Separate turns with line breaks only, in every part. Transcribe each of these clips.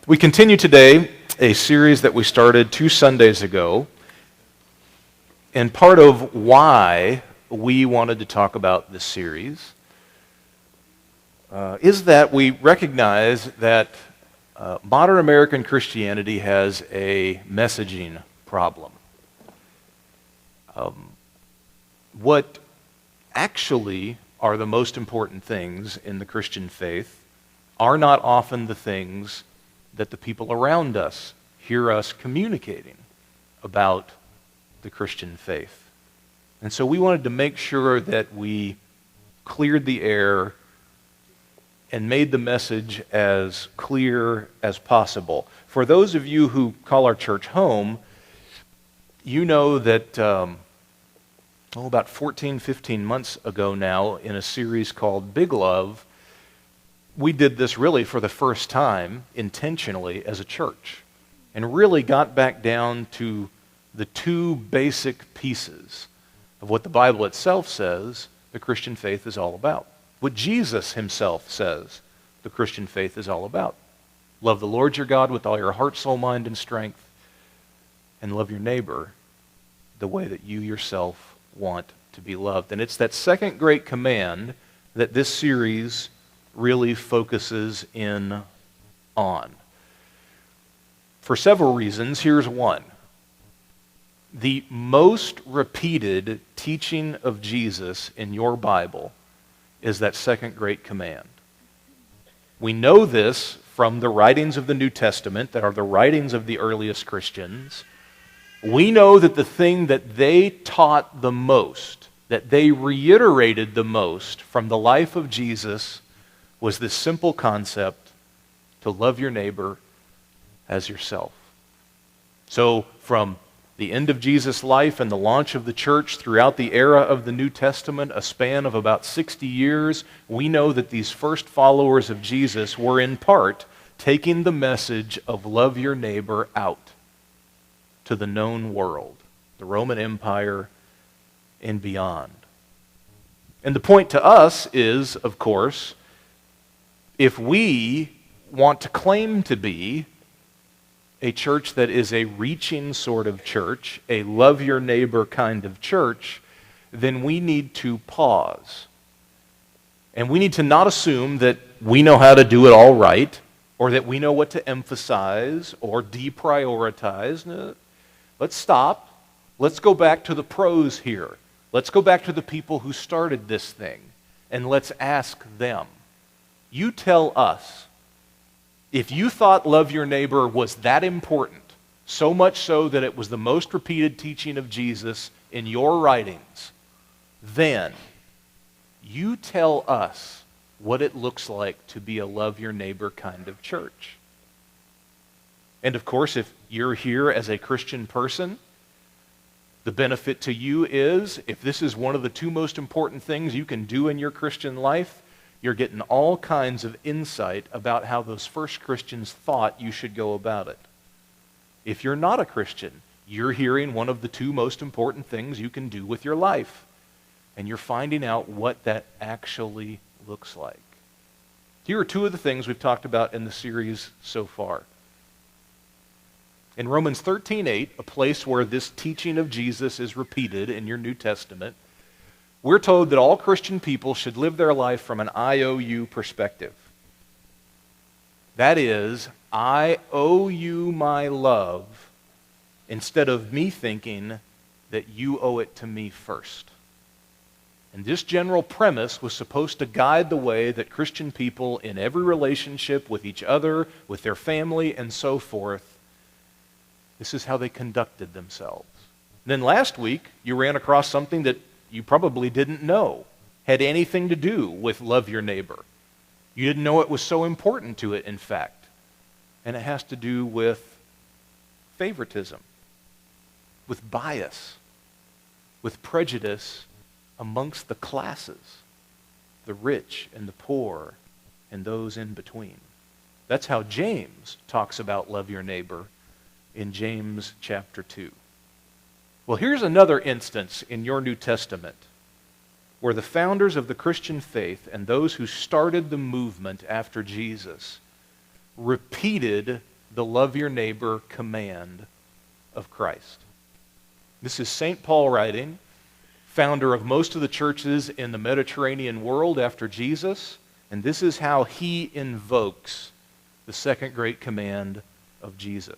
We continue today a series that we started 2 Sundays ago, and part of why we wanted to talk about this series is that we recognize that modern American Christianity has a messaging problem. What actually are the most important things in the Christian faith are not often the things that the people around us hear us communicating about the Christian faith. And so we wanted to make sure that we cleared the air and made the message as clear as possible. For those of you who call our church home, you know that about 14, 15 months ago now, in a series called Big Love, we did this really for the first time intentionally as a church and really got back down to the two basic pieces of what the Bible itself says the Christian faith is all about. What Jesus himself says the Christian faith is all about. Love the Lord your God with all your heart, soul, mind, and strength, and love your neighbor the way that you yourself want to be loved. And it's that second great command that this series really focuses in on. For several reasons, here's one. The most repeated teaching of Jesus in your Bible is that second great command. We know this from the writings of the New Testament, that are the writings of the earliest Christians. We know that the thing that they taught the most, that they reiterated the most from the life of Jesus, was this simple concept to love your neighbor as yourself. So from the end of Jesus' life and the launch of the church throughout the era of the New Testament, a span of about 60 years, we know that these first followers of Jesus were in part taking the message of love your neighbor out to the known world, the Roman Empire and beyond. And the point to us is, of course, if we want to claim to be a church that is a reaching sort of church, a love your neighbor kind of church, then we need to pause. And we need to not assume that we know how to do it all right, or that we know what to emphasize or deprioritize. No. Let's stop. Let's go back to the pros here. Let's go back to the people who started this thing, and let's ask them. You tell us, if you thought love your neighbor was that important, so much so that it was the most repeated teaching of Jesus in your writings, then you tell us what it looks like to be a love your neighbor kind of church. And of course, if you're here as a Christian person, the benefit to you is, if this is one of the two most important things you can do in your Christian life, you're getting all kinds of insight about how those first Christians thought you should go about it. If you're not a Christian, you're hearing one of the two most important things you can do with your life. And you're finding out what that actually looks like. Here are two of the things we've talked about in the series so far. In Romans 13:8, a place where this teaching of Jesus is repeated in your New Testament, we're told that all Christian people should live their life from an IOU perspective. That is, I owe you my love instead of me thinking that you owe it to me first. And this general premise was supposed to guide the way that Christian people in every relationship with each other, with their family, and so forth, this is how they conducted themselves. And then last week, you ran across something that you probably didn't know had anything to do with love your neighbor. You didn't know it was so important to it, in fact. And it has to do with favoritism, with bias, with prejudice amongst the classes, the rich and the poor and those in between. That's how James talks about love your neighbor in James chapter 2. Well, here's another instance in your New Testament where the founders of the Christian faith and those who started the movement after Jesus repeated the love your neighbor command of Christ. This is St. Paul writing, founder of most of the churches in the Mediterranean world after Jesus, and this is how he invokes the second great command of Jesus.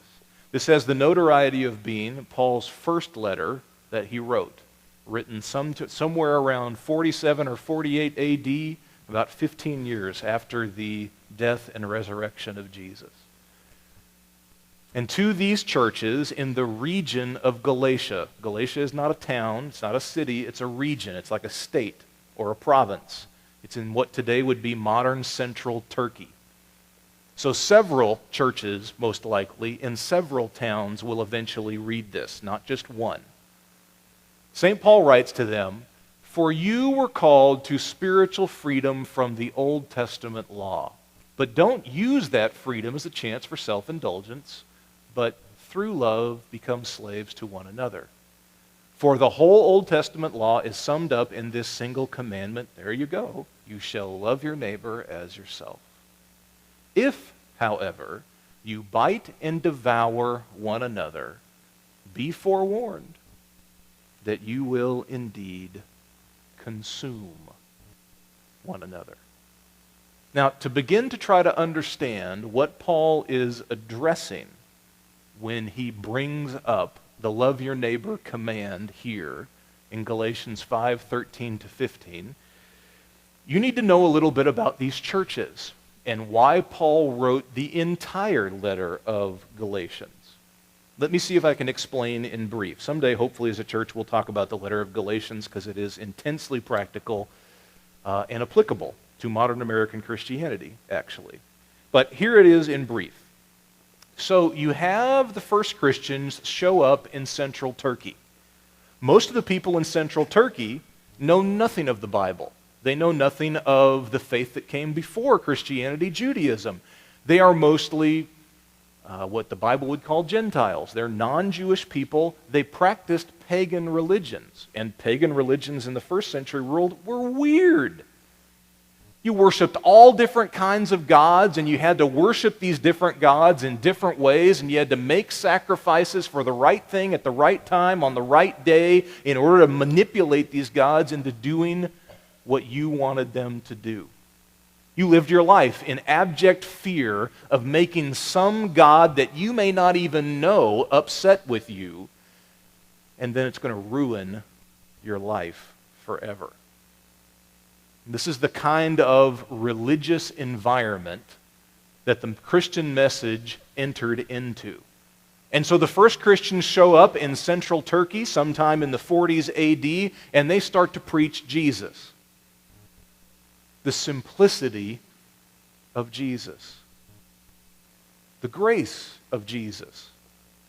This has the notoriety of being Paul's first letter that he wrote, written somewhere around 47 or 48 AD, about 15 years after the death and resurrection of Jesus. And to these churches in the region of Galatia. Galatia is not a town, it's not a city, it's a region. It's like a state or a province. It's in what today would be modern central Turkey. So several churches, most likely, in several towns will eventually read this, not just one. St. Paul writes to them, "For you were called to spiritual freedom from the Old Testament law. But don't use that freedom as a chance for self-indulgence, but through love become slaves to one another. For the whole Old Testament law is summed up in this single commandment." There you go. "You shall love your neighbor as yourself. If, however, you bite and devour one another, be forewarned that you will indeed consume one another." Now, to begin to try to understand what Paul is addressing when he brings up the love your neighbor command here in Galatians 5:13 to 15, you need to know a little bit about these churches and why Paul wrote the entire letter of Galatians. Let me see if I can explain in brief. Someday, hopefully, as a church, we'll talk about the letter of Galatians because it is intensely practical and applicable to modern American Christianity, actually. But here it is in brief. So you have the first Christians show up in central Turkey. Most of the people in central Turkey know nothing of the Bible. They know nothing of the faith that came before Christianity, Judaism. They are mostly what the Bible would call Gentiles. They're non-Jewish people. They practiced pagan religions. And pagan religions in the first century world were weird. You worshiped all different kinds of gods, and you had to worship these different gods in different ways, and you had to make sacrifices for the right thing at the right time on the right day in order to manipulate these gods into doing what you wanted them to do. You lived your life in abject fear of making some god that you may not even know upset with you, and then it's going to ruin your life forever. This is the kind of religious environment that the Christian message entered into. And so the first Christians show up in central Turkey sometime in the 40s AD, and they start to preach Jesus. The simplicity of Jesus. The grace of Jesus.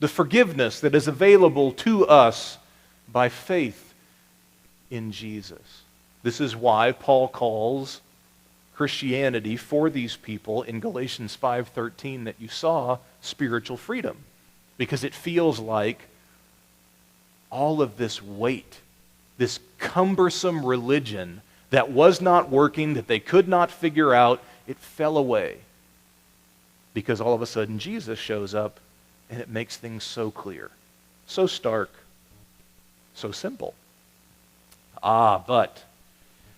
The forgiveness that is available to us by faith in Jesus. This is why Paul calls Christianity for these people in Galatians 5:13 that you saw spiritual freedom. Because it feels like all of this weight, this cumbersome religion that was not working, that they could not figure out, it fell away. Because all of a sudden Jesus shows up and it makes things so clear, so stark, so simple. But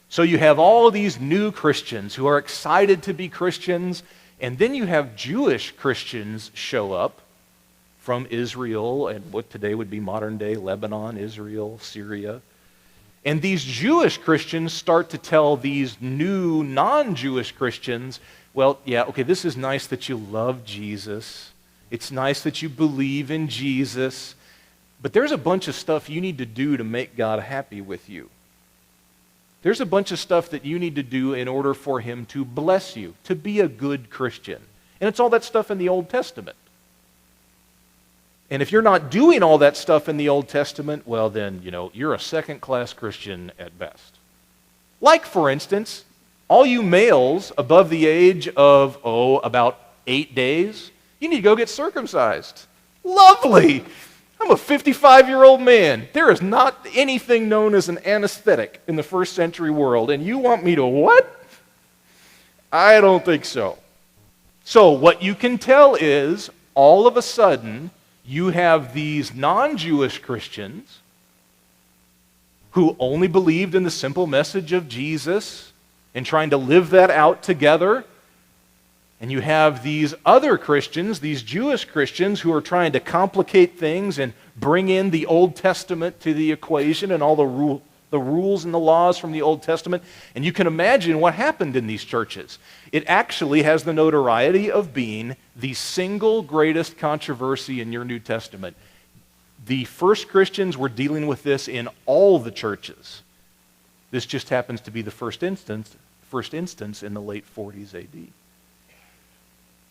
so you have all of these new Christians who are excited to be Christians, and then you have Jewish Christians show up from Israel and what today would be modern-day Lebanon, Israel, Syria. And these Jewish Christians start to tell these new non-Jewish Christians, well, yeah, okay, this is nice that you love Jesus. It's nice that you believe in Jesus. But there's a bunch of stuff you need to do to make God happy with you. There's a bunch of stuff that you need to do in order for Him to bless you, to be a good Christian. And it's all that stuff in the Old Testament. And if you're not doing all that stuff in the Old Testament, well then, you're a second-class Christian at best. Like, for instance, all you males above the age of, about 8 days, you need to go get circumcised. Lovely! I'm a 55-year-old man. There is not anything known as an anesthetic in the first century world, and you want me to what? I don't think so. So what you can tell is all of a sudden you have these non-Jewish Christians who only believed in the simple message of Jesus and trying to live that out together. And you have these other Christians, these Jewish Christians, who are trying to complicate things and bring in the Old Testament to the equation and all the rules and the laws from the Old Testament. And you can imagine what happened in these churches. It actually has the notoriety of being the single greatest controversy in your New Testament. The first Christians were dealing with this in all the churches. This just happens to be the first instance in the late 40s AD.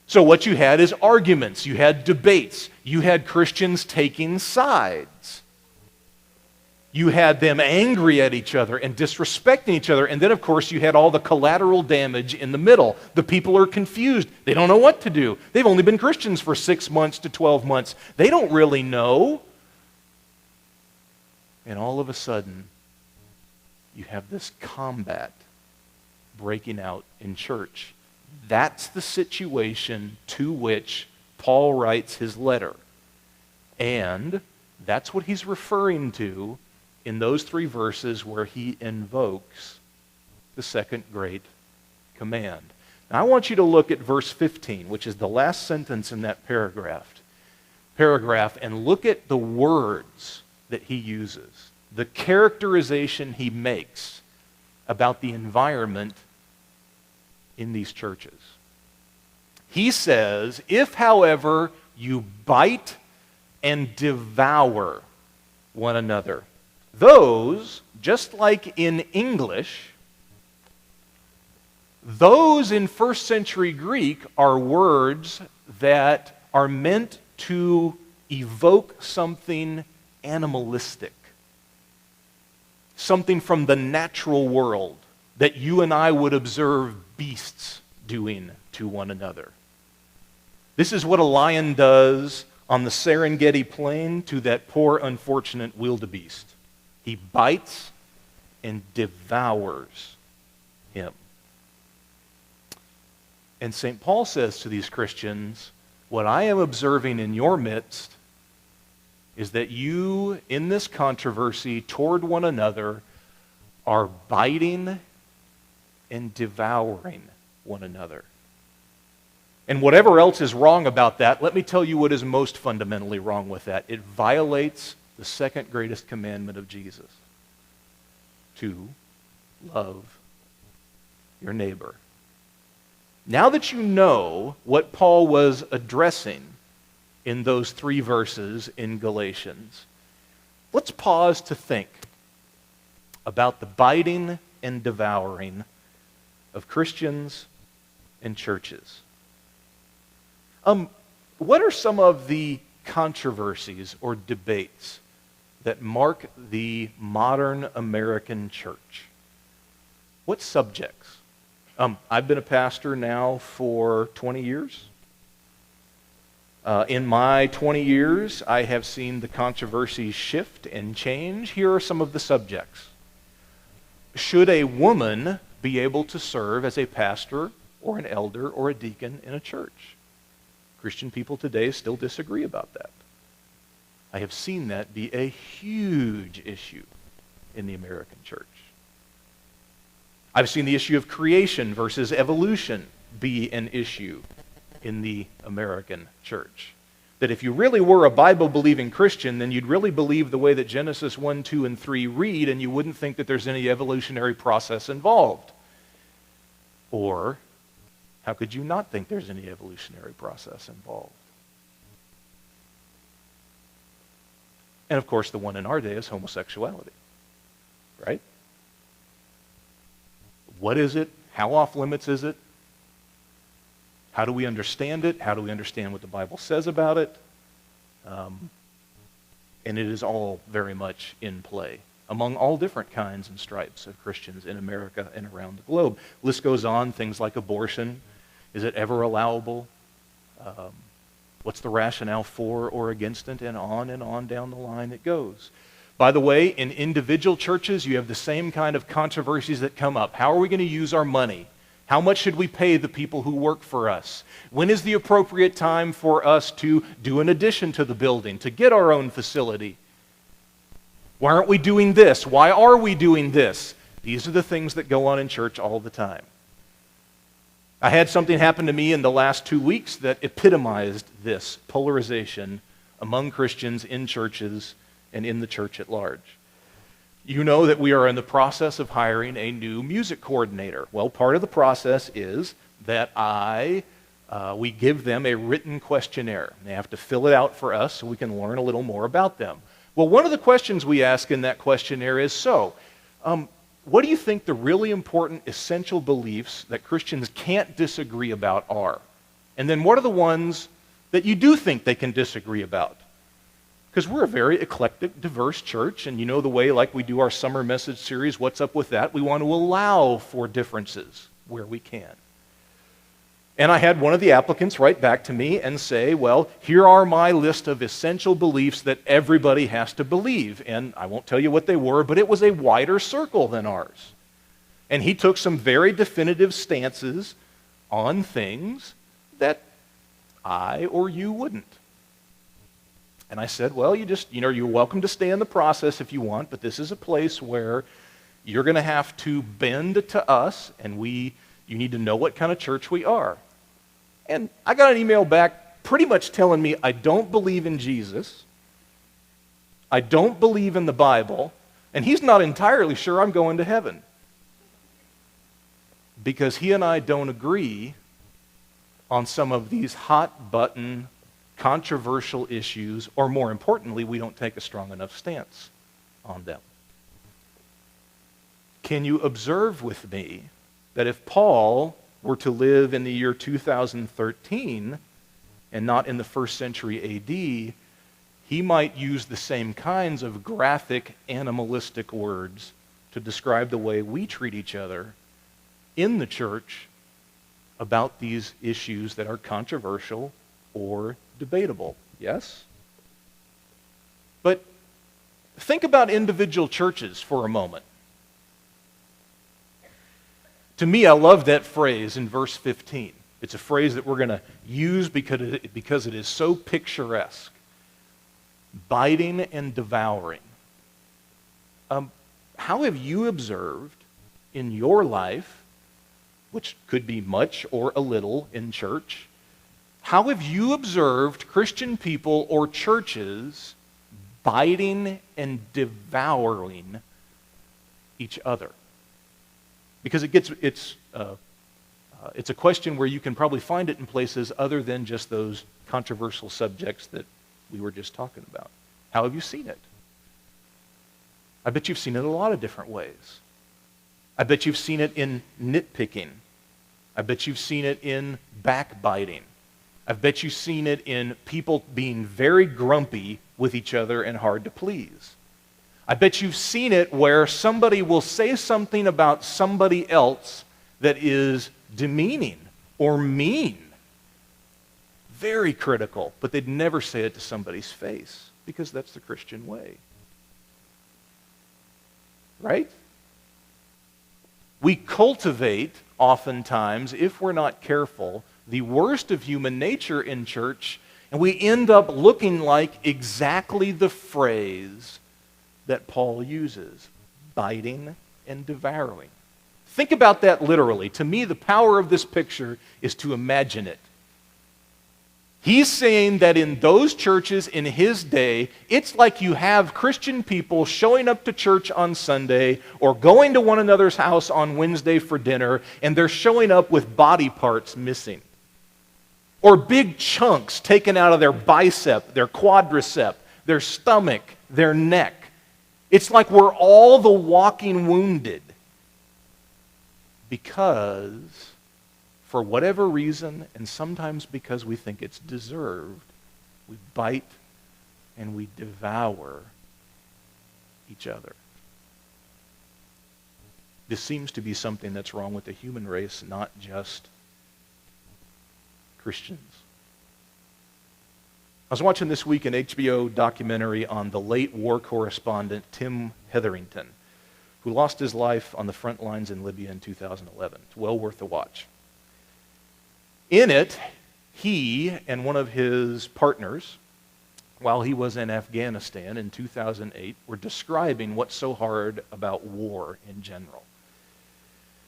So what you had is arguments, you had debates, you had Christians taking sides. You had them angry at each other and disrespecting each other. And then, of course, you had all the collateral damage in the middle. The people are confused. They don't know what to do. They've only been Christians for 6 months to 12 months. They don't really know. And all of a sudden, you have this combat breaking out in church. That's the situation to which Paul writes his letter. And that's what he's referring to in those 3 verses where he invokes the second great command. Now I want you to look at verse 15, which is the last sentence in that paragraph, and look at the words that he uses, the characterization he makes about the environment in these churches. He says, if, however, you bite and devour one another, those, just like in English, those in first century Greek are words that are meant to evoke something animalistic, something from the natural world that you and I would observe beasts doing to one another. This is what a lion does on the Serengeti plain to that poor, unfortunate wildebeest. He bites and devours him. And St. Paul says to these Christians, what I am observing in your midst is that you, in this controversy toward one another, are biting and devouring one another. And whatever else is wrong about that, let me tell you what is most fundamentally wrong with that. It violates the second greatest commandment of Jesus, to love your neighbor. Now that you know what Paul was addressing in those 3 verses in Galatians, let's pause to think about the biting and devouring of Christians and churches. What are some of the controversies or debates that mark the modern American church? What subjects? I've been a pastor now for 20 years. In my 20 years, I have seen the controversies shift and change. Here are some of the subjects. Should a woman be able to serve as a pastor or an elder or a deacon in a church? Christian people today still disagree about that. I have seen that be a huge issue in the American church. I've seen the issue of creation versus evolution be an issue in the American church. That if you really were a Bible-believing Christian, then you'd really believe the way that Genesis 1, 2, and 3 read, and you wouldn't think that there's any evolutionary process involved. Or, how could you not think there's any evolutionary process involved? And of course, the one in our day is homosexuality, right? What is it? How off limits is it? How do we understand it? How do we understand what the Bible says about it? And it is all very much in play among all different kinds and stripes of Christians in America and around the globe. List goes on, things like abortion. Is it ever allowable? What's the rationale for or against it? And on down the line it goes. By the way, in individual churches, you have the same kind of controversies that come up. How are we going to use our money? How much should we pay the people who work for us? When is the appropriate time for us to do an addition to the building, to get our own facility? Why aren't we doing this? Why are we doing this? These are the things that go on in church all the time. I had something happen to me in the last 2 weeks that epitomized this polarization among Christians in churches and in the church at large. You know that we are in the process of hiring a new music coordinator. Well, part of the process is that we give them a written questionnaire. They have to fill it out for us so we can learn a little more about them. Well, one of the questions we ask in that questionnaire is, what do you think the really important essential beliefs that Christians can't disagree about are? And then what are the ones that you do think they can disagree about? Because we're a very eclectic, diverse church, and you know the way, like we do our summer message series, What's Up With That? We want to allow for differences where we can. And I had one of the applicants write back to me and say, well, here are my list of essential beliefs that everybody has to believe. And I won't tell you what they were, but it was a wider circle than ours. And he took some very definitive stances on things that I or you wouldn't. And I said, well, you're welcome to stay in the process if you want, but this is a place where you're going to have to bend to us, and you need to know what kind of church we are. And I got an email back pretty much telling me I don't believe in Jesus, I don't believe in the Bible, and he's not entirely sure I'm going to heaven. Because he and I don't agree on some of these hot-button controversial issues, or more importantly, we don't take a strong enough stance on them. Can you observe with me that if Paul were to live in the year 2013 and not in the first century AD, he might use the same kinds of graphic, animalistic words to describe the way we treat each other in the church about these issues that are controversial or debatable, yes? But think about individual churches for a moment. To me, I love that phrase in verse 15. It's a phrase that we're going to use because it is so picturesque. Biting and devouring. How have you observed in your life, which could be much or a little in church, how have you observed Christian people or churches biting and devouring each other? Because it's a question where you can probably find it in places other than just those controversial subjects that we were just talking about. How have you seen it? I bet you've seen it a lot of different ways. I bet you've seen it in nitpicking. I bet you've seen it in backbiting. I bet you've seen it in people being very grumpy with each other and hard to please. I bet you've seen it where somebody will say something about somebody else that is demeaning or mean. Very critical, but they'd never say it to somebody's face because that's the Christian way. Right? We cultivate, oftentimes, if we're not careful, the worst of human nature in church, and we end up looking like exactly the phrase that Paul uses, biting and devouring. Think about that literally. To me, the power of this picture is to imagine it. He's saying that in those churches in his day, it's like you have Christian people showing up to church on Sunday or going to one another's house on Wednesday for dinner, and they're showing up with body parts missing. Or big chunks taken out of their bicep, their quadricep, their stomach, their neck. It's like we're all the walking wounded because, for whatever reason, and sometimes because we think it's deserved, we bite and we devour each other. This seems to be something that's wrong with the human race, not just Christians. I was watching this week an HBO documentary on the late war correspondent Tim Hetherington. who lost his life on the front lines in Libya in 2011. It's well worth a watch. In it, he and one of his partners, while he was in Afghanistan in 2008, were describing what's so hard about war in general.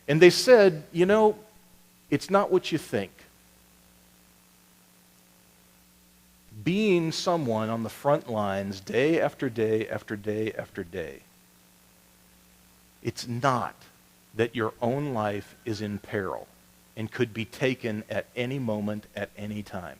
And they said, it's not what you think. Being someone on the front lines day after day after day after day, it's not that your own life is in peril and could be taken at any moment, at any time.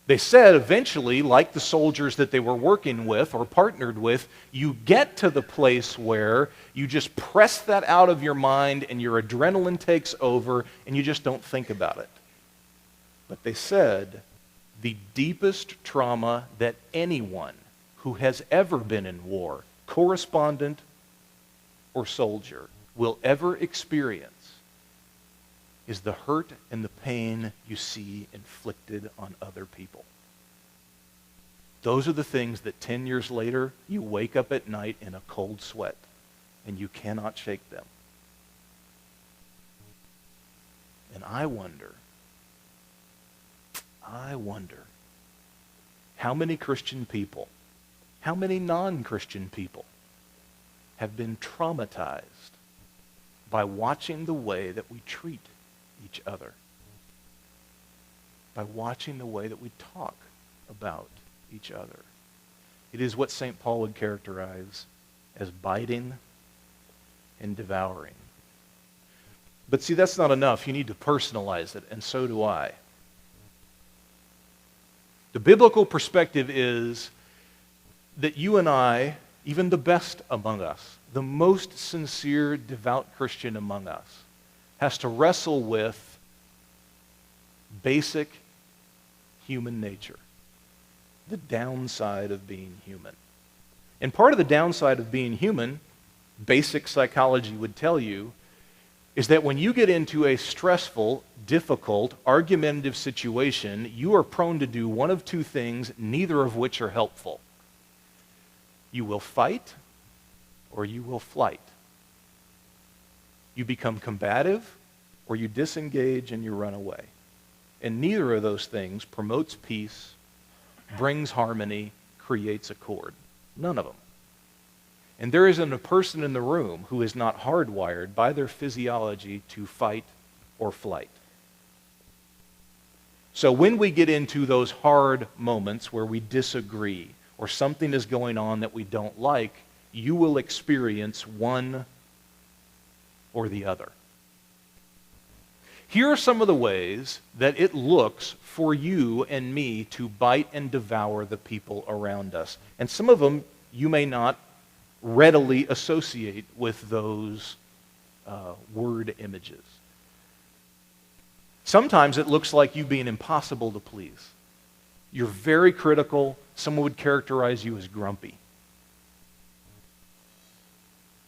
They said eventually, like the soldiers that they were working with or partnered with, you get to the place where you just press that out of your mind and your adrenaline takes over and you just don't think about it. But they said the deepest trauma that anyone who has ever been in war, correspondent or soldier, will ever experience is the hurt and the pain you see inflicted on other people. Those are the things that 10 years later, you wake up at night in a cold sweat, and you cannot shake them. And I wonder how many Christian people, how many non-Christian people have been traumatized by watching the way that we treat each other, by watching the way that we talk about each other. It is what St. Paul would characterize as biting and devouring. But see, that's not enough. You need to personalize it, and so do I. The biblical perspective is that you and I, even the best among us, the most sincere, devout Christian among us, has to wrestle with basic human nature, the downside of being human. And part of the downside of being human, basic psychology would tell you, is that when you get into a stressful, difficult, argumentative situation, you are prone to do one of two things, neither of which are helpful. You will fight or you will flight. You become combative, or you disengage and you run away. And neither of those things promotes peace, brings harmony, creates accord. None of them. And there isn't a person in the room who is not hardwired by their physiology to fight or flight. So when we get into those hard moments where we disagree or something is going on that we don't like, you will experience one or the other. Here are some of the ways that it looks for you and me to bite and devour the people around us. And some of them you may not readily associate with those word images. Sometimes it looks like you being impossible to please. You're very critical. Someone would characterize you as grumpy.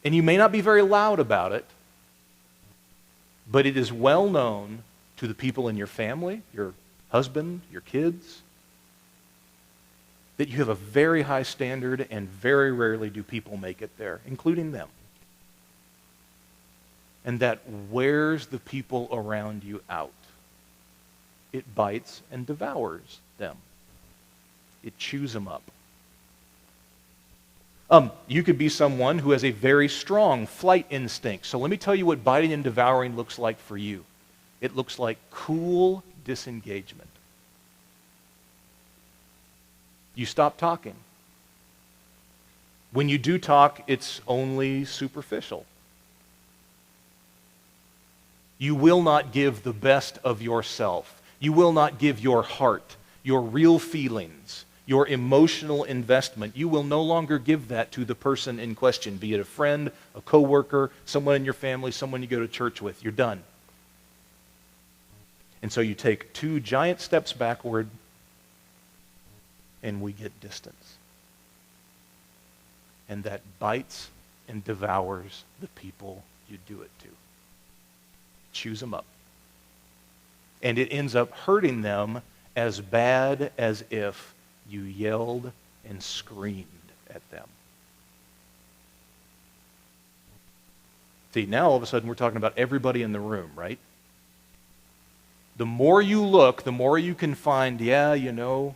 And you may not be very loud about it, but it is well known to the people in your family, your husband, your kids, that you have a very high standard, and very rarely do people make it there, including them. And that wears the people around you out. It bites and devours them. It chews them up. You could be someone who has a very strong flight instinct. So let me tell you what biting and devouring looks like for you. It looks like cool disengagement. You stop talking. When you do talk, it's only superficial. You will not give the best of yourself. You will not give your heart, your real feelings, your emotional investment. You will no longer give that to the person in question, be it a friend, a coworker, someone in your family, someone you go to church with. You're done. And so you take 2 giant steps backward, and we get distance. And that bites and devours the people you do it to. Chews them up. And it ends up hurting them as bad as if you yelled and screamed at them. See, now all of a sudden we're talking about everybody in the room, right? The more you look, the more you can find, there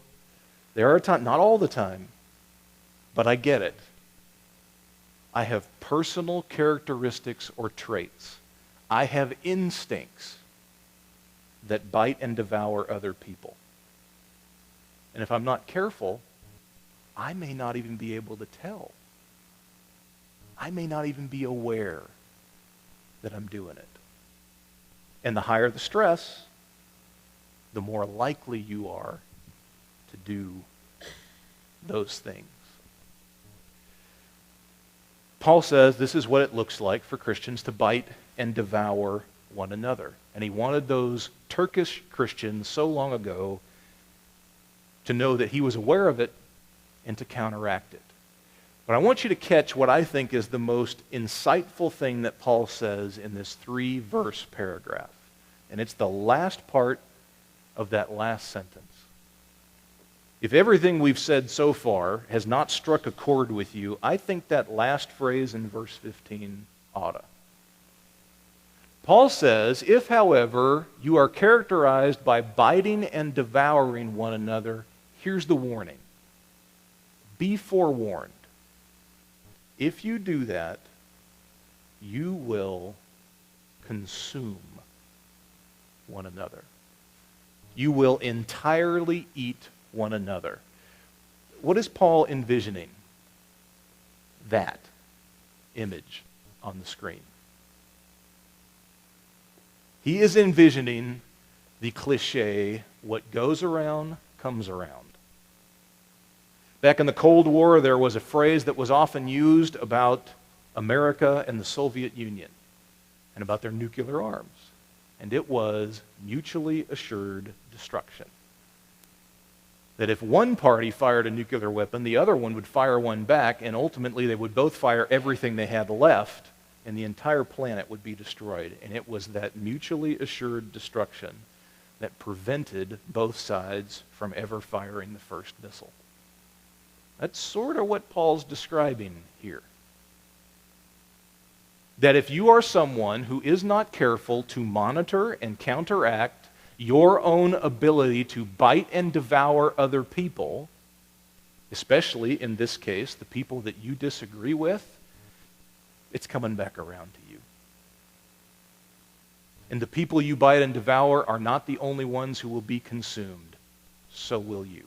are times, not all the time, but I get it. I have personal characteristics or traits. I have instincts that bite and devour other people. And if I'm not careful, I may not even be able to tell. I may not even be aware that I'm doing it. And the higher the stress, the more likely you are to do those things. Paul says this is what it looks like for Christians to bite and devour one another. And he wanted those Turkish Christians so long ago to know that he was aware of it and to counteract it. But I want you to catch what I think is the most insightful thing that Paul says in this 3-verse paragraph. And it's the last part of that last sentence. If everything we've said so far has not struck a chord with you, I think that last phrase in verse 15 oughta. Paul says, if, however, you are characterized by biting and devouring one another, here's the warning. Be forewarned. If you do that, you will consume one another. You will entirely eat one another. What is Paul envisioning? That image on the screen. He is envisioning the cliche, what goes around comes around. Back in the Cold War, there was a phrase that was often used about America and the Soviet Union and about their nuclear arms. And it was mutually assured destruction. That if one party fired a nuclear weapon, the other one would fire one back, and ultimately they would both fire everything they had left, and the entire planet would be destroyed. And it was that mutually assured destruction that prevented both sides from ever firing the first missile. That's sort of what Paul's describing here. That if you are someone who is not careful to monitor and counteract your own ability to bite and devour other people, especially in this case, the people that you disagree with, it's coming back around to you. And the people you bite and devour are not the only ones who will be consumed. So will you.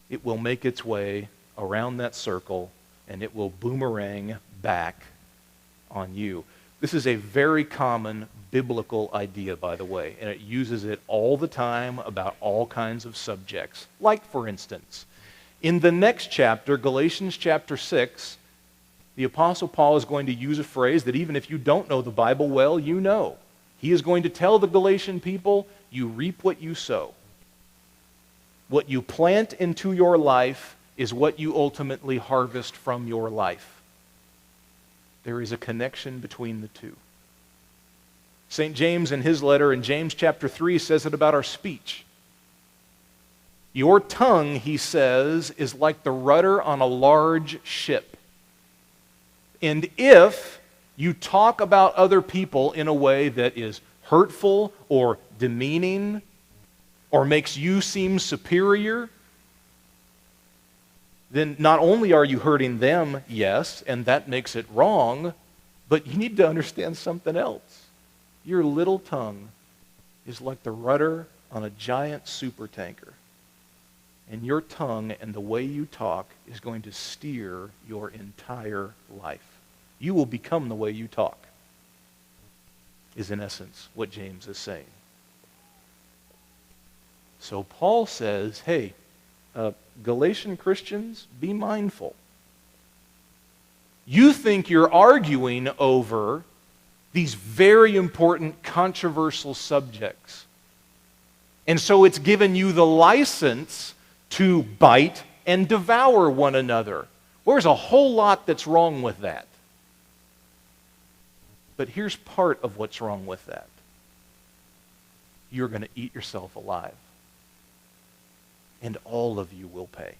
It will make its way around that circle, and it will boomerang back on you. This is a very common biblical idea, by the way, and it uses it all the time about all kinds of subjects. Like, for instance, in the next chapter, Galatians chapter 6, the Apostle Paul is going to use a phrase that even if you don't know the Bible well, you know. He is going to tell the Galatian people, you reap what you sow. What you plant into your life is what you ultimately harvest from your life. There is a connection between the two. St. James in his letter in James chapter 3 says it about our speech. Your tongue, he says, is like the rudder on a large ship. And if you talk about other people in a way that is hurtful or demeaning or makes you seem superior, then not only are you hurting them, yes, and that makes it wrong, but you need to understand something else. Your little tongue is like the rudder on a giant supertanker. And your tongue and the way you talk is going to steer your entire life. You will become the way you talk, is in essence what James is saying. So Paul says, hey, Galatian Christians, be mindful. You think you're arguing over these very important, controversial subjects. And so it's given you the license to bite and devour one another. There's a whole lot that's wrong with that. But here's part of what's wrong with that. You're going to eat yourself alive. And all of you will pay.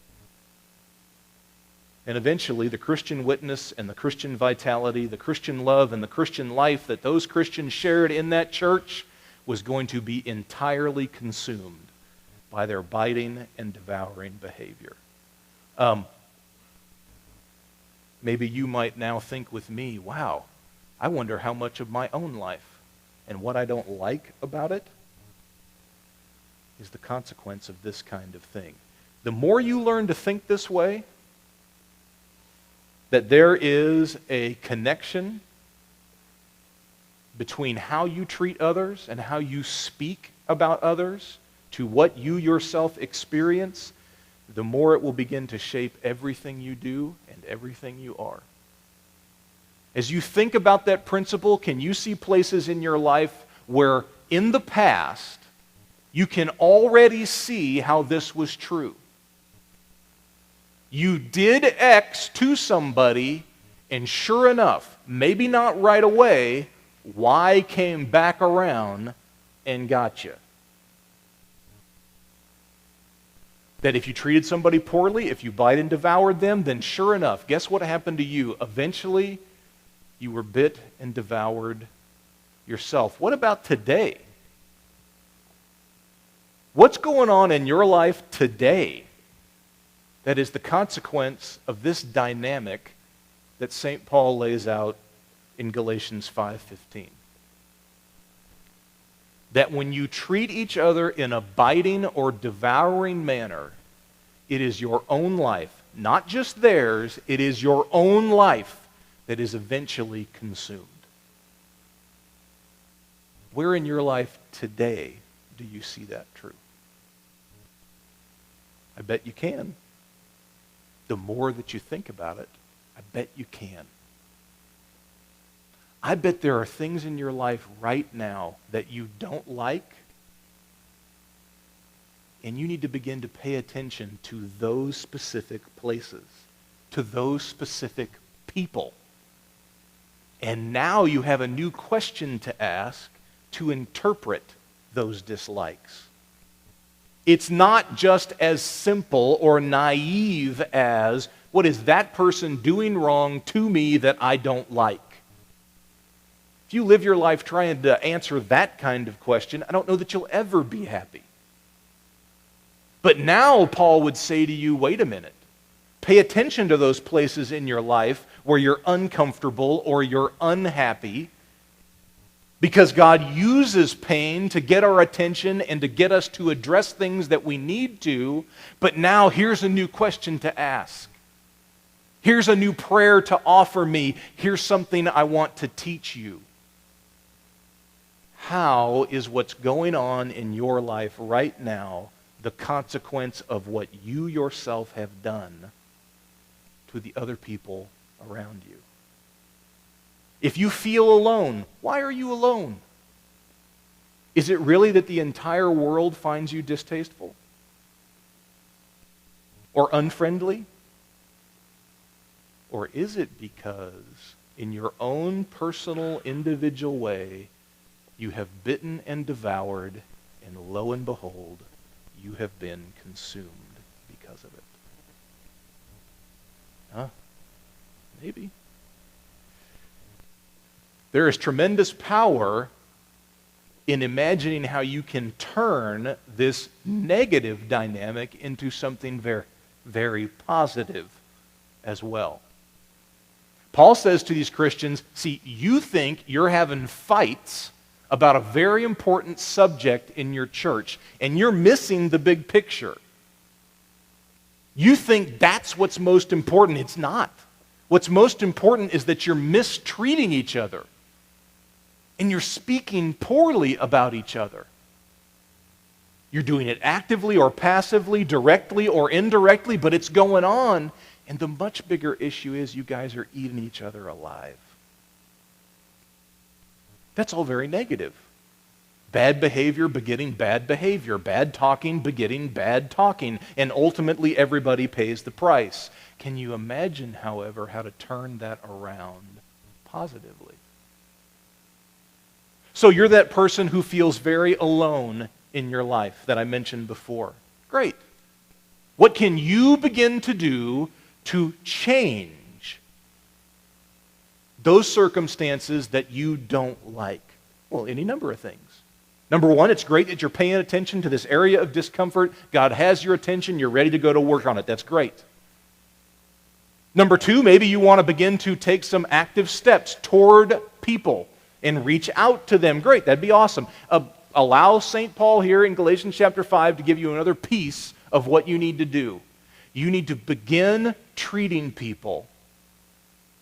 And eventually, the Christian witness and the Christian vitality, the Christian love and the Christian life that those Christians shared in that church was going to be entirely consumed by their biting and devouring behavior. Maybe you might now think with me, wow, I wonder how much of my own life and what I don't like about it is the consequence of this kind of thing. The more you learn to think this way, that there is a connection between how you treat others and how you speak about others to what you yourself experience, the more it will begin to shape everything you do and everything you are. As you think about that principle, can you see places in your life where in the past you can already see how this was true? You did X to somebody, and sure enough, maybe not right away, Y came back around and got you. That if you treated somebody poorly, if you bite and devoured them, then sure enough, guess what happened to you? Eventually, you were bit and devoured yourself. What about today? What's going on in your life today that is the consequence of this dynamic that St. Paul lays out in Galatians 5:15? That when you treat each other in a biting or devouring manner, it is your own life, not just theirs, it is your own life that is eventually consumed. Where in your life today do you see that true? I bet you can. The more that you think about it, I bet you can. I bet there are things in your life right now that you don't like, and you need to begin to pay attention to those specific places, to those specific people. And now you have a new question to ask to interpret those dislikes. It's not just as simple or naive as, what is that person doing wrong to me that I don't like? If you live your life trying to answer that kind of question, I don't know that you'll ever be happy. But now Paul would say to you, wait a minute. Pay attention to those places in your life where you're uncomfortable or you're unhappy, because God uses pain to get our attention and to get us to address things that we need to. But now here's a new question to ask. Here's a new prayer to offer me. Here's something I want to teach you. How is what's going on in your life right now the consequence of what you yourself have done to the other people around you? If you feel alone, why are you alone? Is it really that the entire world finds you distasteful? Or unfriendly? Or is it because, in your own personal, individual way, you have bitten and devoured, and lo and behold, you have been consumed because of it? Huh? Maybe. There is tremendous power in imagining how you can turn this negative dynamic into something very, very positive as well. Paul says to these Christians, see, you think you're having fights about a very important subject in your church, and you're missing the big picture. You think that's what's most important. It's not. What's most important is that you're mistreating each other. And you're speaking poorly about each other. You're doing it actively or passively, directly or indirectly, but it's going on. And the much bigger issue is you guys are eating each other alive. That's all very negative. Bad behavior begetting bad behavior. Bad talking begetting bad talking. And ultimately everybody pays the price. Can you imagine, however, how to turn that around positively? So you're that person who feels very alone in your life that I mentioned before. Great. What can you begin to do to change those circumstances that you don't like? Well, any number of things. Number one, it's great that you're paying attention to this area of discomfort. God has your attention. You're ready to go to work on it. That's great. Number two, maybe you want to begin to take some active steps toward people and reach out to them. Great, that'd be awesome. Allow St. Paul here in Galatians chapter 5 to give you another piece of what you need to do. You need to begin treating people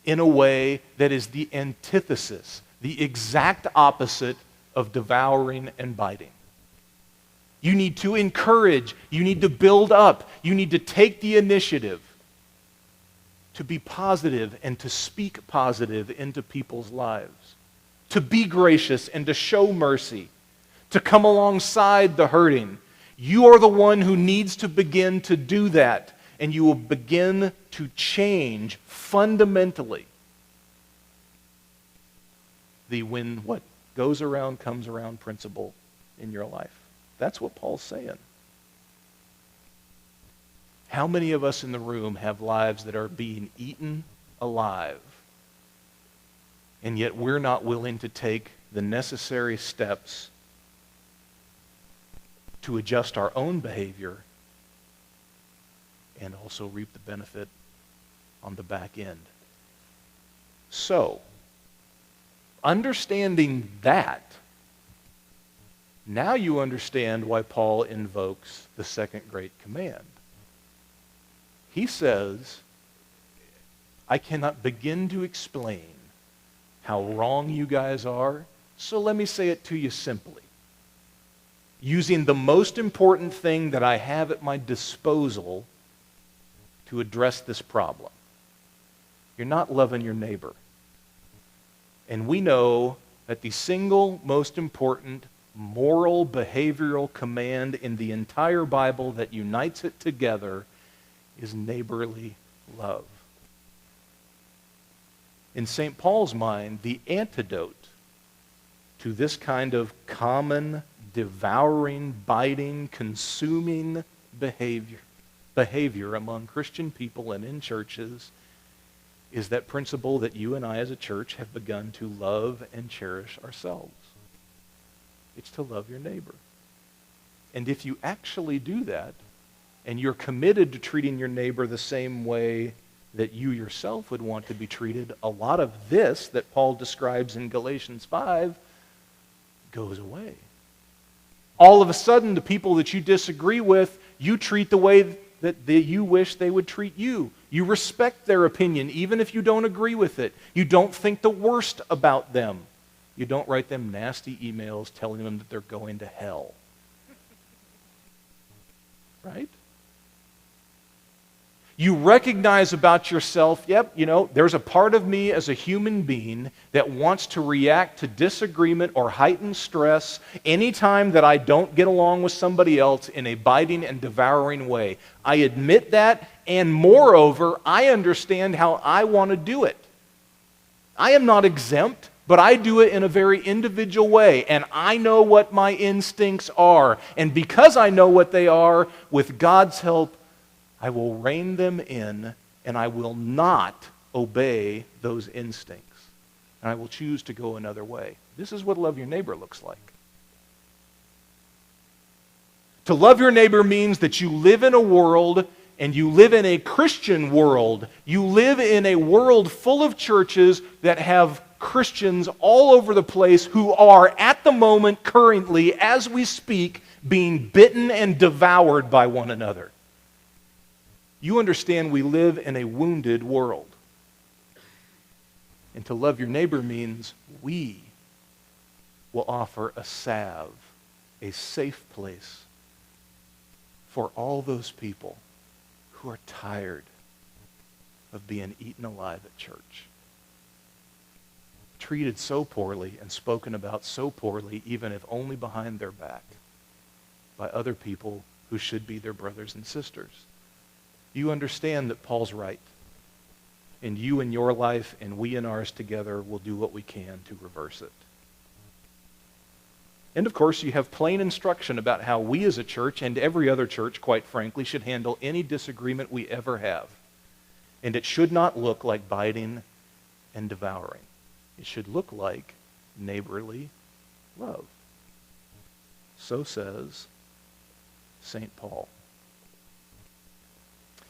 in a way that is the antithesis, the exact opposite of devouring and biting. You need to encourage, you need to build up, you need to take the initiative to be positive and to speak positive into people's lives, to be gracious and to show mercy, to come alongside the hurting. You are the one who needs to begin to do that, and you will begin to change fundamentally the when what goes around comes around principle in your life. That's what Paul's saying. How many of us in the room have lives that are being eaten alive, and yet we're not willing to take the necessary steps to adjust our own behavior and also reap the benefit on the back end? So, understanding that, now you understand why Paul invokes the second great command. He says, I cannot begin to explain how wrong you guys are, so let me say it to you simply. Using the most important thing that I have at my disposal to address this problem. You're not loving your neighbor. And we know that the single most important moral, behavioral command in the entire Bible that unites it together is neighborly love. In St. Paul's mind, the antidote to this kind of common, devouring, biting, consuming behavior among Christian people and in churches is that principle that you and I as a church have begun to love and cherish ourselves. It's to love your neighbor. And if you actually do that, and you're committed to treating your neighbor the same way that you yourself would want to be treated, a lot of this that Paul describes in Galatians 5 goes away. All of a sudden, the people that you disagree with, you treat the way that you wish they would treat you. You respect their opinion, even if you don't agree with it. You don't think the worst about them. You don't write them nasty emails telling them that they're going to hell. Right? You recognize about yourself, there's a part of me as a human being that wants to react to disagreement or heightened stress anytime that I don't get along with somebody else in a biting and devouring way. I admit that, and moreover, I understand how I want to do it. I am not exempt, but I do it in a very individual way, and I know what my instincts are. And because I know what they are, with God's help, I will rein them in, and I will not obey those instincts. And I will choose to go another way. This is what love your neighbor looks like. To love your neighbor means that you live in a world, and you live in a Christian world. You live in a world full of churches that have Christians all over the place who are, at the moment, currently, as we speak, being bitten and devoured by one another. You understand we live in a wounded world. And to love your neighbor means we will offer a salve, a safe place for all those people who are tired of being eaten alive at church. Treated so poorly and spoken about so poorly, even if only behind their back, by other people who should be their brothers and sisters. You understand that Paul's right. And you in your life and we in ours together will do what we can to reverse it. And of course, you have plain instruction about how we as a church, and every other church, quite frankly, should handle any disagreement we ever have. And it should not look like biting and devouring. It should look like neighborly love. So says St. Paul.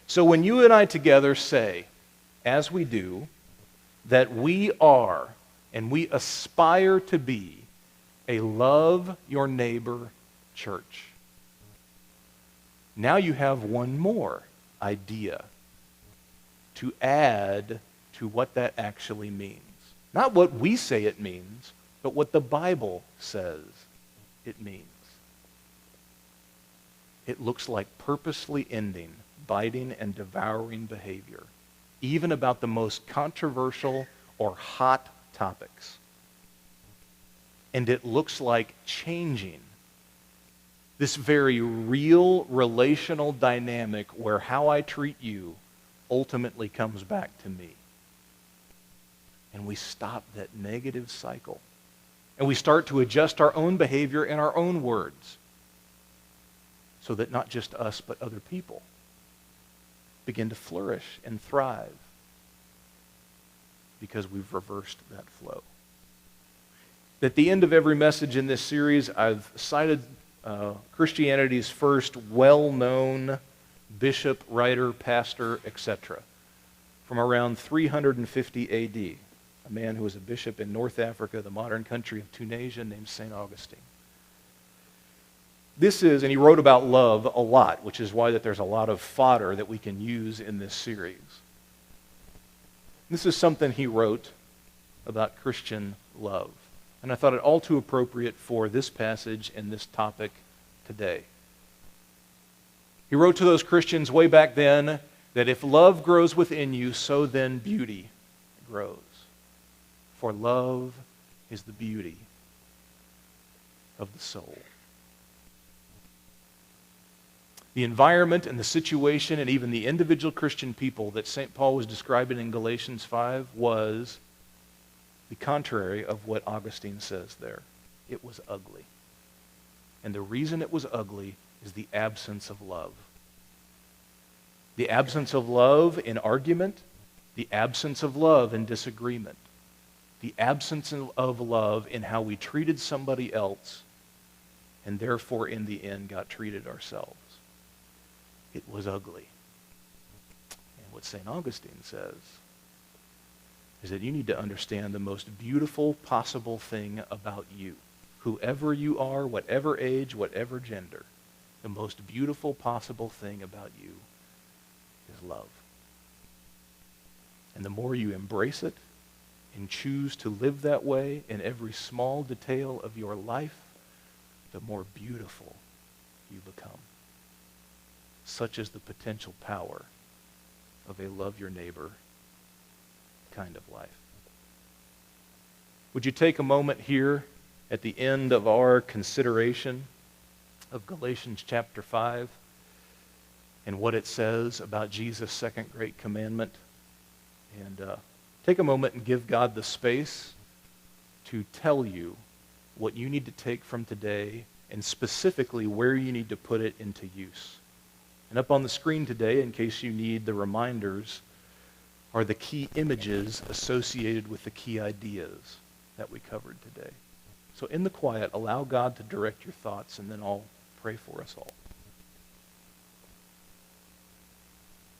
So when you and I together say, as we do, that we are and we aspire to be a love your neighbor church, now you have one more idea to add to what that actually means. Not what we say it means, but what the Bible says it means. It looks like purposely ending biting and devouring behavior, even about the most controversial or hot topics. And it looks like changing this very real relational dynamic where how I treat you ultimately comes back to me. And we stop that negative cycle. And we start to adjust our own behavior and our own words so that not just us but other people begin to flourish and thrive because we've reversed that flow. At the end of every message in this series, I've cited Christianity's first well-known bishop, writer, pastor, etc. from around 350 A.D., a man who was a bishop in North Africa, the modern country of Tunisia, named St. Augustine. This is, and he wrote about love a lot, which is why that there's a lot of fodder that we can use in this series. This is something he wrote about Christian love. And I thought it all too appropriate for this passage and this topic today. He wrote to those Christians way back then that if love grows within you, so then beauty grows. For love is the beauty of the soul. The environment and the situation and even the individual Christian people that St. Paul was describing in Galatians 5 was the contrary of what Augustine says there. It was ugly. And the reason it was ugly is the absence of love. The absence of love in argument, the absence of love in disagreement, the absence of love in how we treated somebody else, and therefore in the end got treated ourselves. It was ugly. And what St. Augustine says is that you need to understand the most beautiful possible thing about you. Whoever you are, whatever age, whatever gender, the most beautiful possible thing about you is love. And the more you embrace it and choose to live that way in every small detail of your life, the more beautiful you become. Such is the potential power of a love your neighbor kind of life. Would you take a moment here at the end of our consideration of Galatians chapter 5 and what it says about Jesus' second great commandment, and take a moment and give God the space to tell you what you need to take from today and specifically where you need to put it into use. And up on the screen today, in case you need the reminders, are the key images associated with the key ideas that we covered today. So in the quiet, allow God to direct your thoughts, and then I'll pray for us all.